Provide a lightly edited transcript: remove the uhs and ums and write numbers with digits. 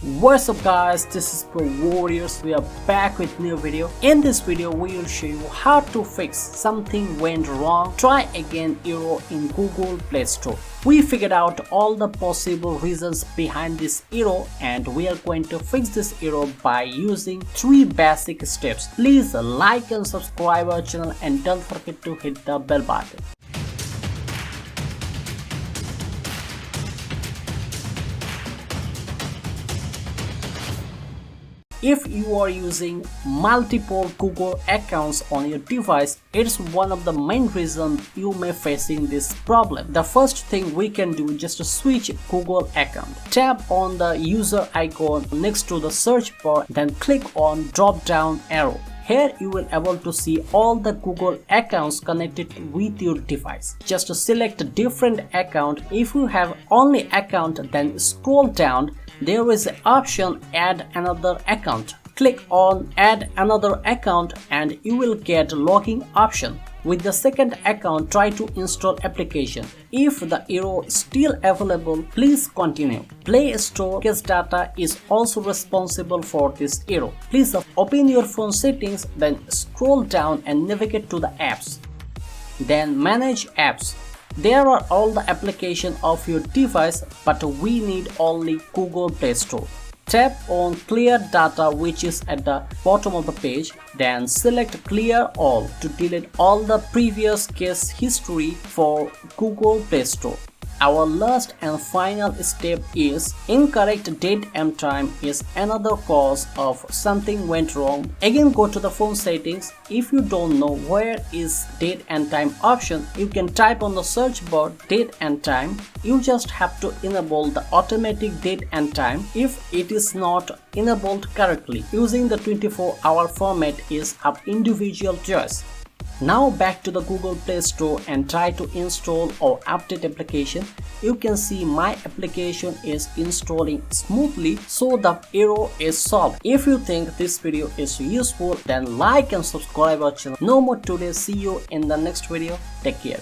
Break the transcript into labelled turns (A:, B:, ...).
A: What's up guys, this is Pro Warriors. We are back with new video. In this video we will show you how to fix something went wrong, try again error in Google Play Store. We figured out all the possible reasons behind this error and we are going to fix this error by using 3 basic steps. Please like and subscribe our channel and don't forget to hit the bell button. If you are using multiple Google accounts on your device, it's one of the main reasons you may facing this problem. The first thing we can do is just to switch Google account. Tap on the user icon next to the search bar, then click on drop down arrow. Here you will able to see all the Google accounts connected with your device. Just to select a different account. If you have only account, then scroll down. There is an option add another account. Click on add another account and you will get login option. With the second account, try to install application. If the error is still available, please continue. Play Store case data is also responsible for this error. Please open your phone settings, then scroll down and navigate to the apps. Then manage apps. There are all the applications of your device, but we need only Google Play Store. Tap on clear data, which is at the bottom of the page, then select clear all to delete all the previous case history for Google Play Store. Our last and final step is incorrect date and time is another cause of something went wrong. Again, go to the phone settings. If you don't know where is date and time option, you can type on the search bar date and time. You just have to enable the automatic date and time if it is not enabled correctly. Using the 24-hour format is of individual choice. Now back to the Google Play Store and try to install or update application. You can see my application is installing smoothly, so the error is solved. If you think this video is useful, then like and subscribe our channel. No more today. See you in the next video. Take care.